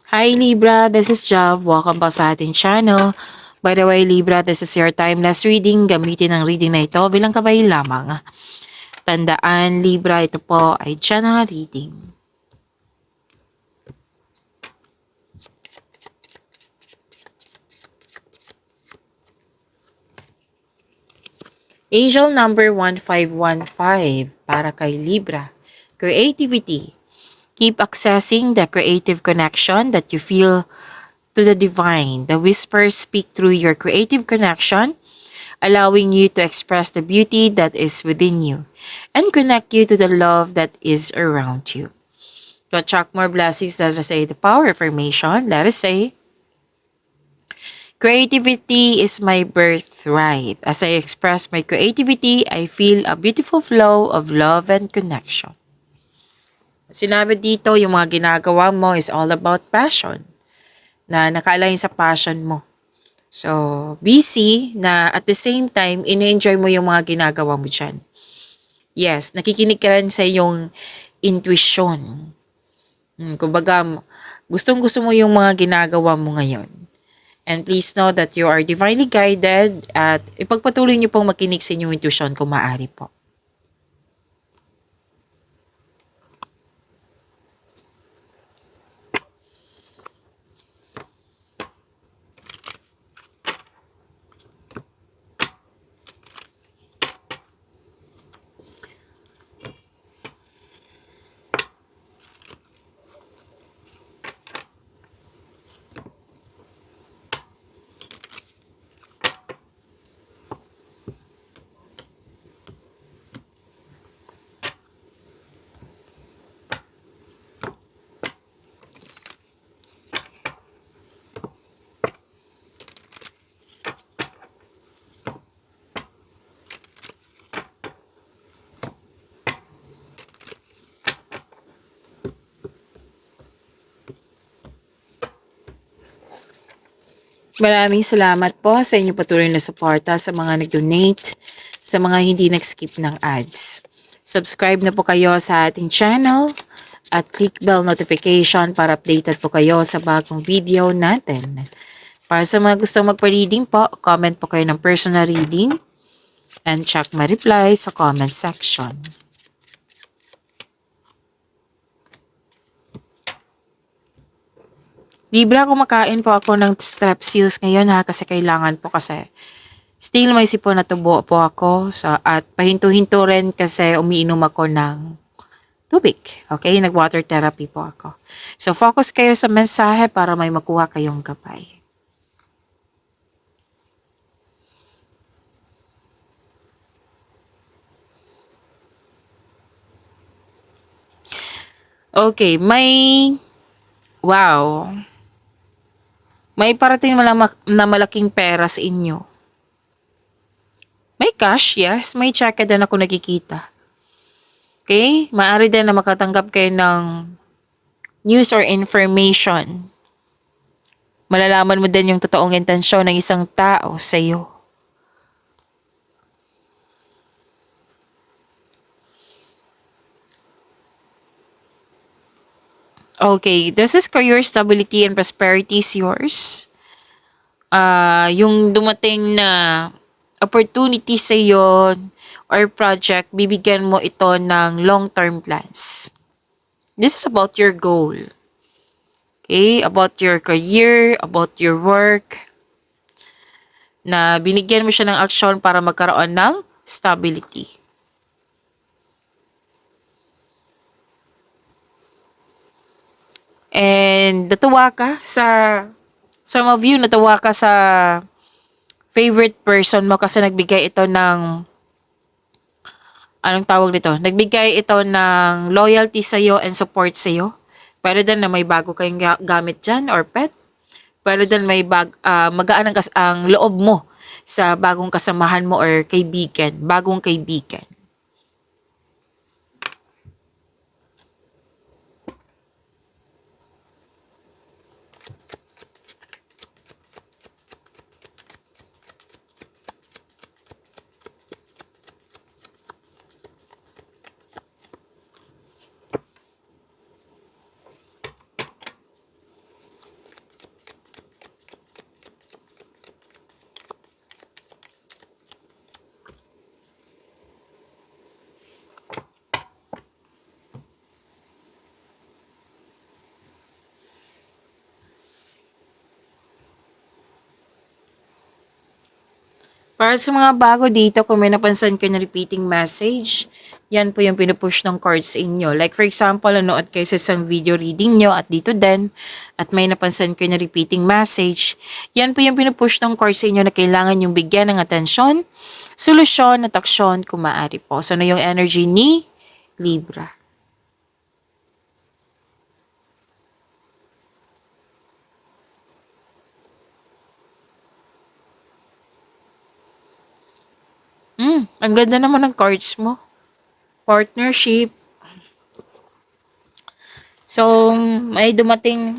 Hi Libra, this is Jav. Welcome back sa ating channel. By the way Libra, this is your timeless reading. Gamitin ang reading na ito bilang kabay lamang. Tandaan Libra, ito po ay general reading. Angel number 1515 para kay Libra. Creativity. Keep accessing the creative connection that you feel to the divine. The whispers speak through your creative connection, allowing you to express the beauty that is within you and connect you to the love that is around you. To attract more blessings, let us say the power affirmation. Let us say, creativity is my birthright. As I express my creativity, I feel a beautiful flow of love and connection. Sinabi dito, yung mga ginagawa mo is all about passion, na naka-align sa passion mo. So, busy na at the same time, ini-enjoy mo yung mga ginagawa mo dyan. Yes, nakikinig ka rin sa iyong intuition. Kumbaga, gustong-gusto mo yung mga ginagawa mo ngayon. And please know that you are divinely guided at ipagpatuloy niyo pong makinig sa inyong intuition kung maaari po. Maraming salamat po sa inyong patuloy na suporta sa mga nag-donate, sa mga hindi nag-skip ng ads. Subscribe na po kayo sa ating channel at click bell notification para updated po kayo sa bagong video natin. Para sa mga gustong magpa-reading po, comment po kayo ng personal reading and check my reply sa comment section. Libra, kumakain po ako ng strepsils ngayon ha kasi kailangan po kasi still may sipon na tubo po ako at pahinto-hinto rin kasi umiinom ako ng tubig. Okay, nag-water therapy po ako. So focus kayo sa mensahe para may makuha kayong gabay. Okay, wow, may parating na malaking pera sa inyo. May cash, yes. May check din ako nakikita. Okay? Maaari din na makatanggap kayo ng news or information. Malalaman mo din yung totoong intensyon ng isang tao sa iyo. Okay, this is career stability and prosperity is yours. Yung dumating na opportunity sa iyo or project, bibigyan mo ito ng long-term plans. This is about your goal. Okay, about your career, about your work, na binigyan mo siya ng aksyon para magkaroon ng stability. And natuwa ka sa some of you, natuwa ka sa favorite person mo kasi nagbigay ito ng anong tawag nito? Nagbigay ito ng loyalty sa iyo and support sa iyo. Pwede din na may bago kayong gamit dyan or pet. Pwede din may magaan ang loob mo sa bagong kasamahan mo or kaibigan, bagong kaibigan. Para sa mga bago dito, kung may napansin kayo na repeating message, yan po yung pinupush ng cards sa inyo. Like for example, nanood kayo sa isang video reading nyo at dito din, at may napansin kayo na repeating message, yan po yung pinupush ng cards sa inyo na kailangan yung bigyan ng atensyon, solusyon at aksyon kung maaari po. So, ano yung energy ni Libra? Ang ganda naman ng cards mo. Partnership. So, may dumating.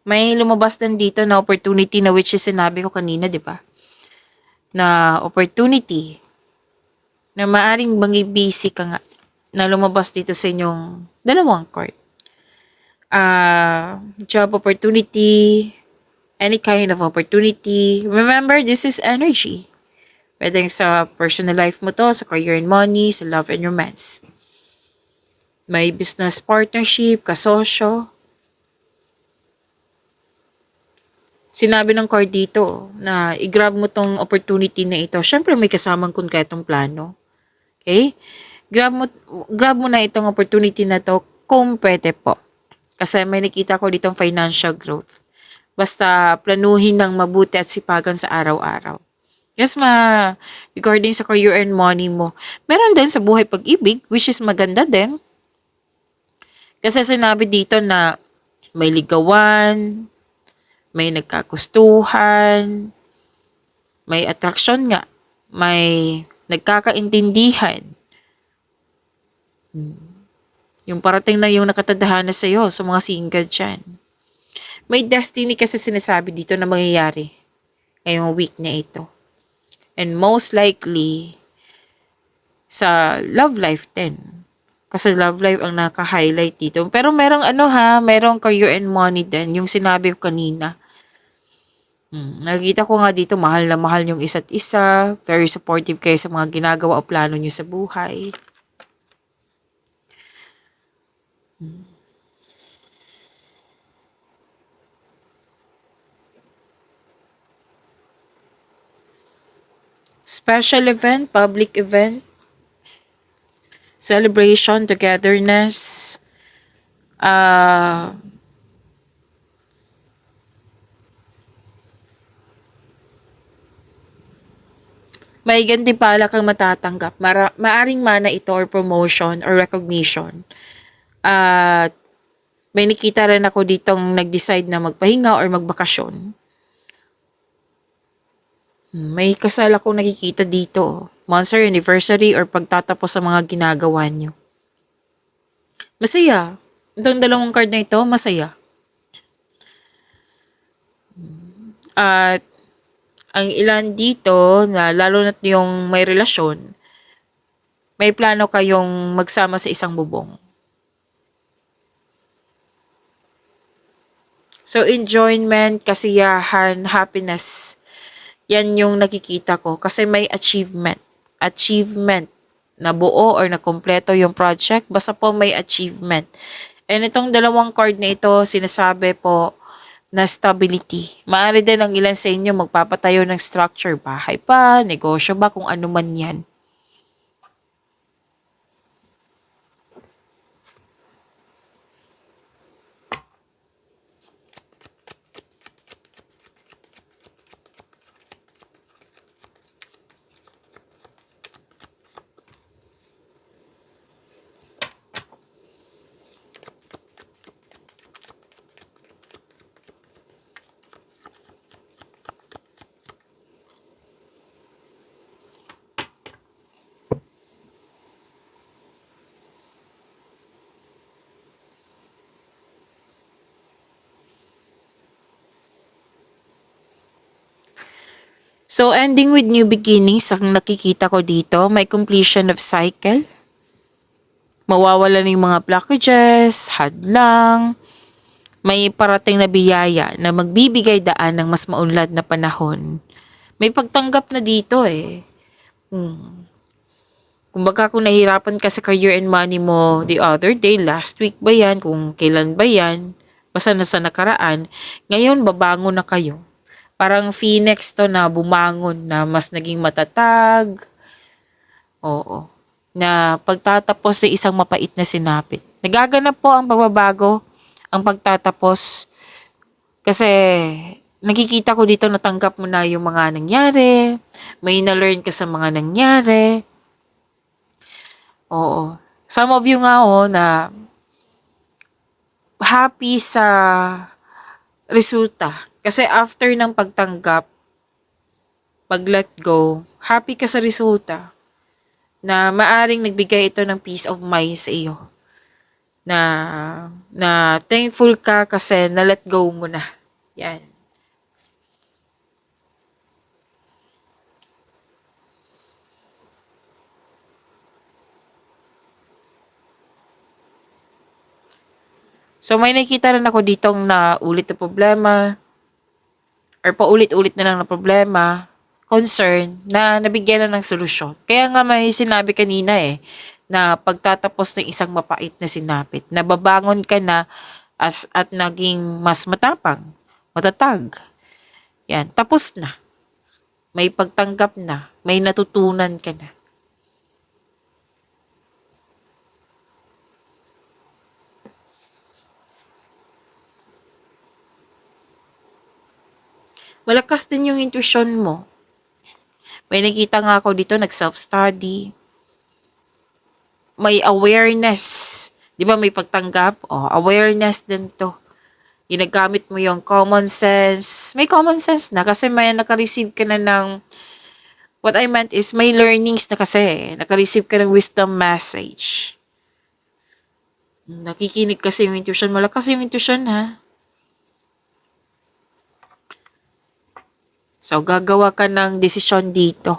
May lumabas din dito na opportunity na which is sinabi ko kanina, di ba? Na opportunity na maaring busy ka nga na lumabas dito sa inyong dalawang card. Job opportunity, any kind of opportunity. Remember, this is energy. Pwedeng sa personal life mo to, sa career and money, sa love and romance. May business partnership, kasosyo. Sinabi ng card dito na i-grab mo tong opportunity na ito. Siyempre may kasamang konkretong plano. Okay? Grab mo na itong opportunity na to kung pwede po. Kasi may nakita ko ditong financial growth. Basta planuhin ng mabuti at sipagan sa araw-araw. Yes, regarding sa career and money mo. Meron din sa buhay pag-ibig, which is maganda din. Kasi sinabi dito na may ligawan, may nagkagustuhan, may attraction nga, may nagkakaintindihan. Yung parating na yung nakatadhana sa'yo sa mga single dyan. May destiny kasi sinasabi dito na mangyayari ngayong week na ito. And most likely, sa love life din. Kasi love life ang naka-highlight dito. Pero merong career and money din. Yung sinabi ko kanina. Nakikita ko nga dito, mahal na mahal yung isa't isa. Very supportive kayo sa mga ginagawa o plano nyo sa buhay. Special event, public event, celebration, togetherness, may gantimpala kang matatanggap. Maaring mana ito or promotion or recognition. At may nakita rin ako ditong nag-decide na magpahinga or magbakasyon. May kasal ako nakikita dito. Monthsary, anniversary, or pagtatapos sa mga ginagawa nyo. Masaya. Itong dalawang card na ito, masaya. At ang ilan dito, na lalo na yung may relasyon, may plano kayong magsama sa isang bubong. So, enjoyment, kasiyahan, happiness, yan yung nakikita ko kasi may achievement na buo or na kompleto yung project, basta po may achievement. And itong dalawang card na ito, sinasabi po na stability. Maaari din ang ilan sa inyo magpapatayo ng structure, bahay pa, negosyo ba, kung ano man yan. So, ending with new beginnings, ang nakikita ko dito, may completion of cycle. Mawawala na yung mga blockages, hadlang, may parating na biyaya na magbibigay daan ng mas maunlad na panahon. May pagtanggap na dito eh. Kumbaga kung nahihirapan ka sa career and money mo the other day, last week ba yan, kung kailan ba yan, basta na sa nakaraan, ngayon babango na kayo. Parang phoenix to na bumangon na mas naging matatag. Oo. Na pagtatapos ng isang mapait na sinapit. Nagaganap po ang pagbabago, ang pagtatapos. Kasi nakikita ko dito natanggap mo na yung mga nangyari. May na-learn ka sa mga nangyari. Oo. Some of you nga na happy sa resulta. Kasi after ng pagtanggap, pag-let go, happy ka sa resulta na maaring nagbigay ito ng peace of mind sa iyo. Na thankful ka kasi na-let go mo na. Yan. So may nakita rin ako ditong na ulit na problema or paulit-ulit na lang na problema, concern, na nabigyan na ng solusyon. Kaya nga may sinabi kanina na pagtatapos ng isang mapait na sinapit, nababangon ka na at naging mas matapang, matatag. Yan, tapos na. May pagtanggap na, may natutunan ka na. Malakas din yung intuition mo. May nakita nga ako dito, nag-self-study. May awareness. Di ba may pagtanggap? Awareness din to. Ginagamit mo yung common sense. May common sense na kasi may naka-receive ka na ng, what I meant is may learnings na kasi. Naka-receive ka ng wisdom message. Nakikinig kasi yung intuition. Malakas yung intuition ha. So, gagawa ka ng desisyon dito.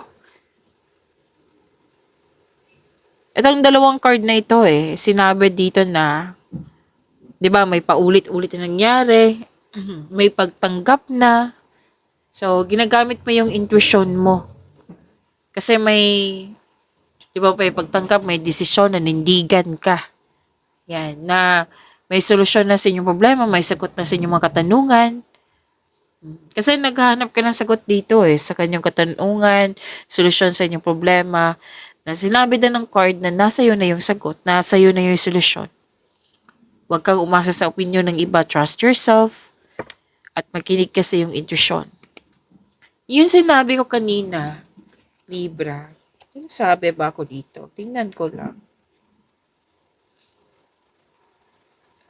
Itong dalawang card na ito sinabi dito na, di ba, may paulit-ulit na nangyari, may pagtanggap na. So, ginagamit mo yung intuition mo. Kasi may, di ba, may pagtanggap, may desisyon na nindigan ka. Yan, na may solusyon na sa inyong problema, may sagot na sa inyong mga katanungan. Kasi naghahanap ka ng sagot dito sa kanyang katanungan, solusyon sa inyong problema. Na sinabi na ng card na nasa iyo na yung sagot, nasa iyo na yung solusyon. Huwag kang umasa sa opinion ng iba. Trust yourself at makinig ka sa iyong intuition. Yung sinabi ko kanina, Libra, ano sabi ba ako dito? Tingnan ko lang.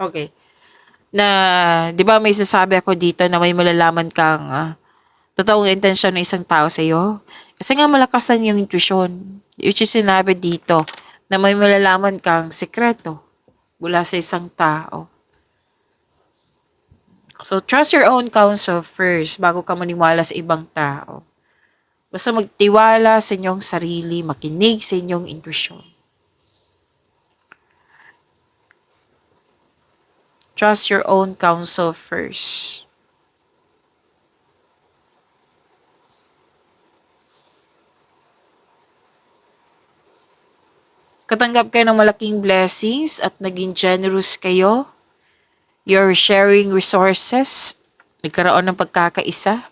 Okay. Na, di ba may sasabi ako dito na may malalaman kang totoong intensyon ng isang tao sa iyo? Kasi nga malakasan yung intuition. Which is sinabi dito na may malalaman kang sekreto mula sa isang tao. So, trust your own counsel first bago ka maniwala sa ibang tao. Basta magtiwala sa inyong sarili, makinig sa inyong intuition. Trust your own counsel first. Katanggap kayo ng malaking blessings at naging generous kayo. You're sharing resources. Nagkaroon ng pagkakaisa.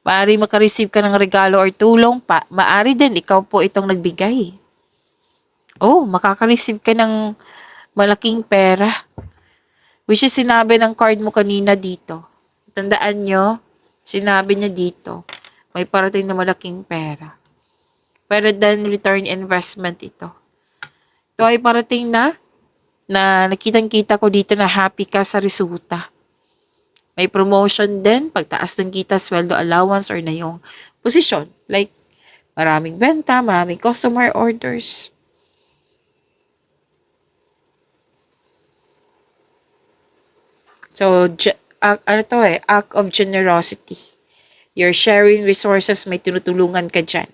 Maari makareceive ka ng regalo or tulong pa. Maari din ikaw po itong nagbigay. Makaka-receive ka ng malaking pera. Which is sinabi ng card mo kanina dito. Tandaan nyo, sinabi niya dito, may parating na malaking pera. Pero then return investment ito. Ito ay parating na nakitang-kita ko dito na happy ka sa resulta. May promotion din, pagtaas ng kita, sweldo allowance, or na yung posisyon. Like, maraming benta, maraming customer orders. So, act of generosity. You're sharing resources, may tinutulungan ka dyan.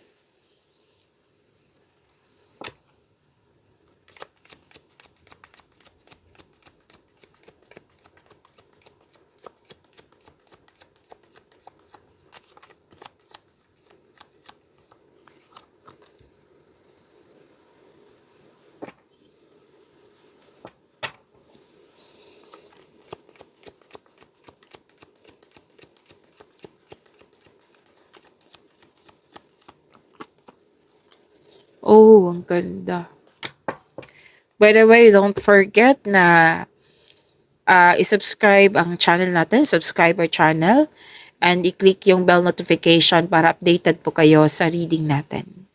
Oh, ang ganda. By the way, don't forget na i-subscribe ang channel natin, subscribe our channel, and i-click yung bell notification para updated po kayo sa reading natin.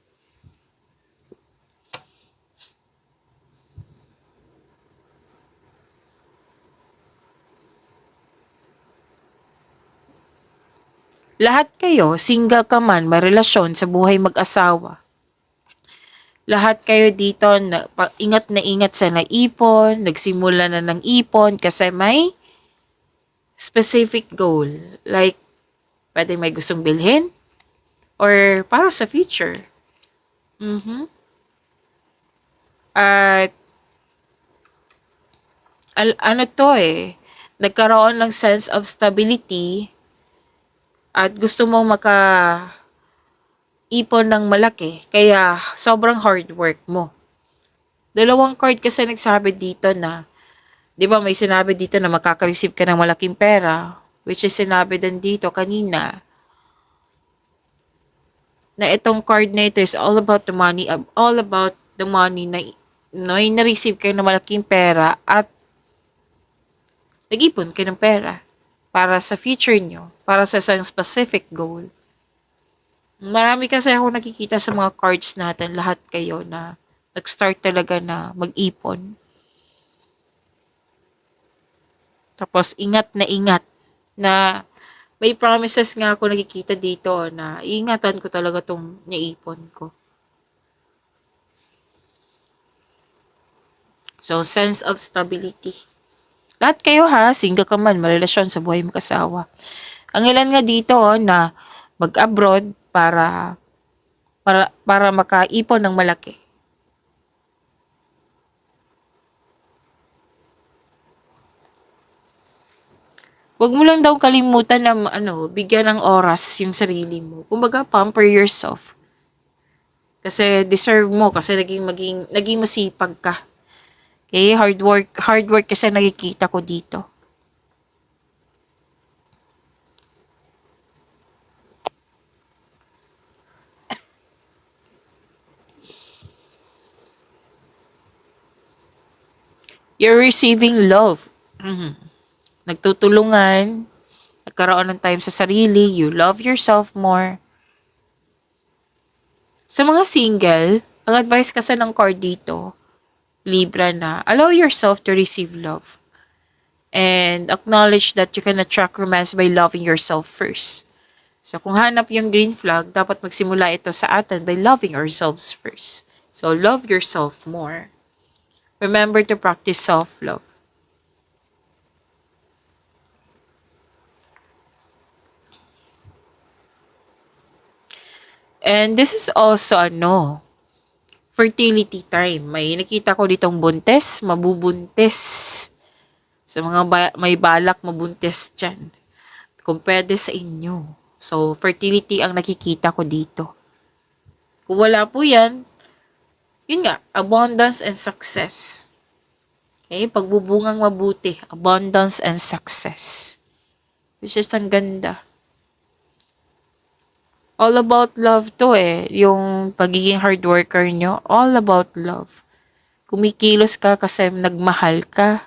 Lahat kayo, single ka man, may relasyon sa buhay mag-asawa. Lahat kayo dito, ingat na ingat sa naipon, nagsimula na ng ipon kasi may specific goal. Like, pwede may gustong bilhin or para sa future. At ano to nagkaroon ng sense of stability at gusto mong ipon ng malaki, kaya sobrang hard work mo. Dalawang card kasi nagsabi dito na, di ba may sinabi dito na makaka-receive ka ng malaking pera, which is sinabi din dito kanina, na itong card na ito is all about the money, na na-receive kayo ng malaking pera at nag-ipon kayo ng pera para sa future nyo, para sa isang specific goal. Marami kasi ako nakikita sa mga cards natin, lahat kayo na nag-start talaga na mag-ipon. Tapos ingat na may promises nga ako nakikita dito na iingatan ko talaga tong naipon ko. So, sense of stability. Lahat kayo single ka man, marelasyon sa buhay mag-asawa. Ang ilan nga dito na mag-abroad para makaipon ng malaki. Huwag mo lang daw kalimutan na bigyan ng oras yung sarili mo. Kumbaga, pamper yourself. Kasi deserve mo kasi naging masipag ka. Okay, hard work kasi nakikita ko dito. You're receiving love. Nagtutulungan, nagkaroon ng time sa sarili, you love yourself more. Sa mga single, ang advice kasi ng card dito, Libra, na allow yourself to receive love. And acknowledge that you can attract romance by loving yourself first. So kung hanap yung green flag, dapat magsimula ito sa atin by loving ourselves first. So love yourself more. Remember to practice self-love. And this is also fertility time. May nakita ko ditong buntes, mabubuntis. Sa mga may balak mabuntis dyan. Kung pwede sa inyo. So, fertility ang nakikita ko dito. Kung wala po yan, yun nga, abundance and success. Okay, pagbubungang mabuti, abundance and success. Which is ang ganda. All about love to yung pagiging hard worker nyo, all about love. Kumikilos ka kasi nagmahal ka.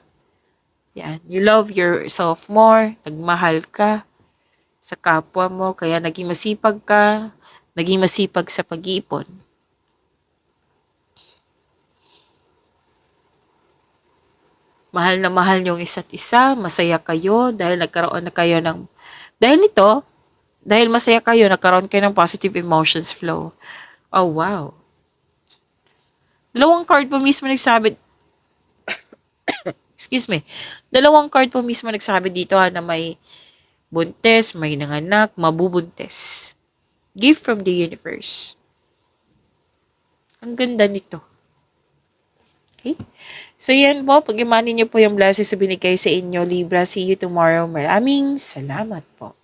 Yan, you love yourself more, nagmahal ka sa kapwa mo, kaya naging masipag ka, naging masipag sa pag-iipon. Mahal na mahal yung isa't isa, masaya kayo dahil nagkaroon na kayo ng, dahil masaya kayo, nagkaroon kayo ng positive emotions flow. Oh, wow. Dalawang card po mismo nagsabi, excuse me, dalawang card po mismo nagsabi dito na may buntes, may nanganak, mabubuntes. Gift from the universe. Ang ganda nito. Okay? So yan po, pag-imanin niyo po yung blessings na binigay sa inyo, Libra. See you tomorrow. Maraming salamat po.